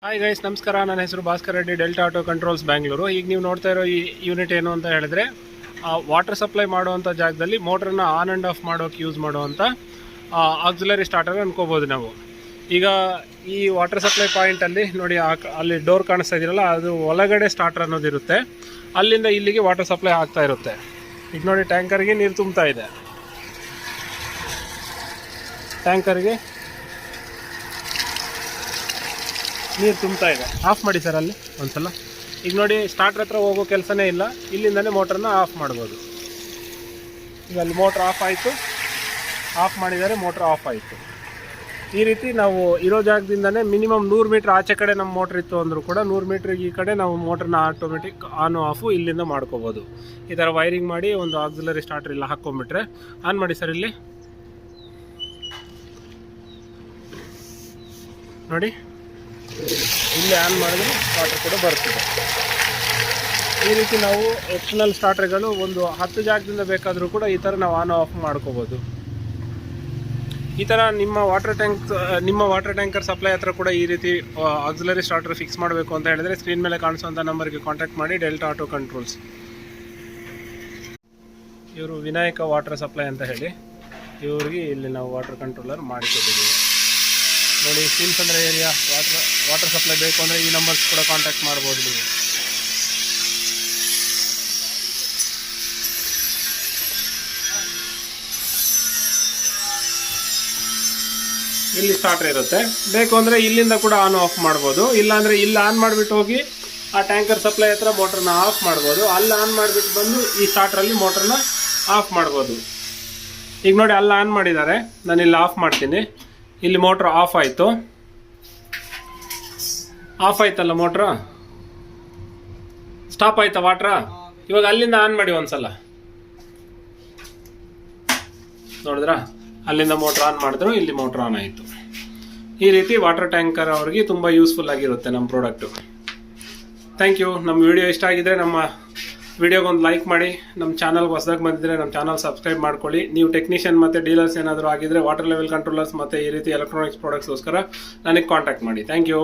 Hi guys, ನಮಸ್ಕಾರ. ನನ್ನ ಹೆಸರು Bhaskar Reddy, delta auto controls Bangalore. ಈಗ ನೀವು ನೋಡ್ತಾ ಇರೋ ಈ ಯೂನಿಟ್ ಏನು ಅಂತ ಹೇಳಿದ್ರೆ, ವಾಟರ್ ಸಪ್ಲೈ ಮಾಡುವಂಥ ಜಾಗದಲ್ಲಿ ಮೋಟ್ರನ್ನ ಆನ್ ಆ್ಯಂಡ್ ಆಫ್ ಮಾಡೋಕ್ಕೆ ಯೂಸ್ ಮಾಡುವಂಥ ಆಕ್ಸಿಲರಿ ಸ್ಟಾರ್ಟರ್ ಅನ್ಕೋಬೋದು ನಾವು. ಈಗ ಈ ವಾಟರ್ ಸಪ್ಲೈ ಪಾಯಿಂಟಲ್ಲಿ ನೋಡಿ, ಅಲ್ಲಿ ಡೋರ್ ಕಾಣಿಸ್ತಾ ಇದೆಯಲ್ಲ, ಅದು ಒಳಗಡೆ ಸ್ಟಾರ್ಟರ್ ಅನ್ನೋದಿರುತ್ತೆ. ಅಲ್ಲಿಂದ ಇಲ್ಲಿಗೆ ವಾಟರ್ ಸಪ್ಲೈ ಆಗ್ತಾ ಇರುತ್ತೆ. ಈಗ ನೋಡಿ, ಟ್ಯಾಂಕರ್ಗೆ ನೀರು ತುಂಬ್ತಾ ಇದೆ. ಟ್ಯಾಂಕರ್ಗೆ ನೀರು ತುಂಬ್ತಾ ಇದೆ. ಆಫ್ ಮಾಡಿ ಸರ್ ಅಲ್ಲಿ ಒಂದ್ಸಲ. ಈಗ ನೋಡಿ, ಸ್ಟಾರ್ಟ್ರ್ ಹತ್ರ ಹೋಗೋ ಕೆಲಸನೇ ಇಲ್ಲ, ಇಲ್ಲಿಂದನೇ ಮೋಟ್ರನ್ನ ಆಫ್ ಮಾಡ್ಬೋದು. ಈಗ ಅಲ್ಲಿ ಮೋಟ್ರ್ ಆಫ್ ಆಯಿತು, ಆಫ್ ಮಾಡಿದರೆ ಮೋಟ್ರ್ ಆಫ್ ಆಯಿತು. ಈ ರೀತಿ ನಾವು ಇರೋ ಜಾಗದಿಂದನೇ ಮಿನಿಮಮ್ 100 ಮೀಟ್ರ್ ಆಚೆ ಕಡೆ ನಮ್ಮ ಮೋಟ್ರ್ ಇತ್ತು ಅಂದರೂ ಕೂಡ 100 ಮೀಟ್ರಿಗೆ ಈ ಕಡೆ ನಾವು ಮೋಟ್ರನ್ನ ಆಟೋಮೆಟಿಕ್ ಆನು ಆಫು ಇಲ್ಲಿಂದ ಮಾಡ್ಕೋಬೋದು. ಈ ಥರ ವೈರಿಂಗ್ ಮಾಡಿ ಒಂದು ಆಕ್ಸಿಲರಿ ಸ್ಟಾರ್ಟರ್ ಇಲ್ಲ ಹಾಕ್ಕೊಂಬಿಟ್ರೆ. ಆನ್ ಮಾಡಿ ಸರ್ ಇಲ್ಲಿ ನೋಡಿ, ಇಲ್ಲಿ ಆನ್ ಮಾಡಿದ್ರೆ ಸ್ಟಾರ್ಟರ್ ಕೂಡ ಬರ್ತದೆ. ಈ ರೀತಿ ನಾವು ಎಕ್ಸ್ಟರ್ನಲ್ ಸ್ಟಾರ್ಟರ್ಗಳು ಒಂದು 10 ಜಾಗದಿಂದ ಬೇಕಾದರೂ ಕೂಡ ಈ ಥರ ನಾವು ಆನ್ ಆಫ್ ಮಾಡ್ಕೋಬೋದು. ಈ ಥರ ನಿಮ್ಮ ವಾಟರ್ ಟ್ಯಾಂಕರ್ ಸಪ್ಲೈ ಹತ್ರ ಕೂಡ ಈ ರೀತಿ ಆಕ್ಸಿಲರಿ ಸ್ಟಾರ್ಟರ್ ಫಿಕ್ಸ್ ಮಾಡಬೇಕು ಅಂತ ಹೇಳಿದ್ರೆ ಸ್ಕ್ರೀನ್ ಮೇಲೆ ಕಾಣಿಸುವಂಥ ನಂಬರ್ಗೆ ಕಾಂಟ್ಯಾಕ್ಟ್ ಮಾಡಿ. Delta auto controls. ಇವರು ವಿನಾಯಕ ವಾಟರ್ ಸಪ್ಲೈ ಅಂತ ಹೇಳಿ, ಇವ್ರಿಗೆ ಇಲ್ಲಿ ನಾವು ವಾಟರ್ ಕಂಟ್ರೋಲರ್ ಮಾಡಿಕೊಟ್ಟಿದ್ದೀವಿ. ನೋಡಿ, ಸೀಲ್ಸಂದ್ರ ಏರಿಯಾ ವಾಟರ್ ಸಪ್ಲೈ ಬೇಕು ಅಂದರೆ ಈ ನಂಬರ್ಸ್ ಕೂಡ ಕಾಂಟ್ಯಾಕ್ಟ್ ಮಾಡ್ಬೋದು ನೀವು. ಇಲ್ಲಿ ಸ್ಟಾರ್ಟರ್ ಇರುತ್ತೆ. ಬೇಕು ಅಂದರೆ ಇಲ್ಲಿಂದ ಕೂಡ ಆನ್ ಆಫ್ ಮಾಡ್ಬೋದು. ಇಲ್ಲಾಂದರೆ ಇಲ್ಲಿ ಆನ್ ಮಾಡಿಬಿಟ್ಟು ಹೋಗಿ ಆ ಟ್ಯಾಂಕರ್ ಸಪ್ಲೈ ಹತ್ರ ಮೋಟ್ರನ್ನ ಆಫ್ ಮಾಡ್ಬೋದು. ಅಲ್ಲಿ ಆನ್ ಮಾಡಿಬಿಟ್ಟು ಬಂದು ಈ ಸ್ಟಾರ್ಟ್ರಲ್ಲಿ ಮೋಟ್ರನ್ನ ಆಫ್ ಮಾಡ್ಬೋದು. ಈಗ ನೋಡಿ, ಅಲ್ಲಿ ಆನ್ ಮಾಡಿದ್ದಾರೆ, ನಾನು ಇಲ್ಲಿ ಆಫ್ ಮಾಡ್ತೀನಿ. ಇಲ್ಲಿ ಮೋಟ್ರ್ ಆಫ್ ಆಯಿತು. ಆಫ್ ಆಯ್ತಲ್ಲ ಮೋಟ್ರ, ಸ್ಟಾಪ್ ಆಯ್ತಾ ವಾಟ್ರ. ಇವಾಗ ಅಲ್ಲಿಂದ ಆನ್ ಮಾಡಿ ಒಂದ್ಸಲ. ನೋಡಿದ್ರಾ, ಅಲ್ಲಿಂದ ಮೋಟ್ರ್ ಆನ್ ಮಾಡಿದ್ರು, ಇಲ್ಲಿ ಮೋಟ್ರ್ ಆನ್ ಆಯಿತು. ಈ ರೀತಿ ವಾಟರ್ ಟ್ಯಾಂಕರ್ ಅವ್ರಿಗೆ ತುಂಬ ಯೂಸ್ಫುಲ್ ಆಗಿರುತ್ತೆ ನಮ್ಮ ಪ್ರಾಡಕ್ಟು. Thank you. ನಮ್ಮ ವಿಡಿಯೋ ಇಷ್ಟ ಆಗಿದ್ರೆ ನಮ್ಮ ವಿಡಿಯೋಗೊಂದು ಲೈಕ್ ಮಾಡಿ. ನಮ್ಮ ಚಾನಲ್ಗೆ ಹೊಸದಾಗಿ ಬಂದಿದ್ದರೆ ನಮ್ಮ ಚಾನಲ್ ಸಬ್ಸ್ಕ್ರೈಬ್ ಮಾಡ್ಕೊಳ್ಳಿ. ನೀವು ಟೆಕ್ನಿಷಿಯನ್ ಮತ್ತು ಡೀಲರ್ಸ್ ಏನಾದರೂ ಆಗಿದ್ದರೆ ವಾಟರ್ ಲೆವೆಲ್ ಕಂಟ್ರೋಲರ್ಸ್ ಮತ್ತು ಈ ರೀತಿ ಎಲೆಕ್ಟ್ರಾನಿಕ್ಸ್ ಪ್ರಾಡಕ್ಟ್ಸ್ಗೋಸ್ಕರ ನನಗೆ ಕಾಂಟ್ಯಾಕ್ಟ್ ಮಾಡಿ. Thank you.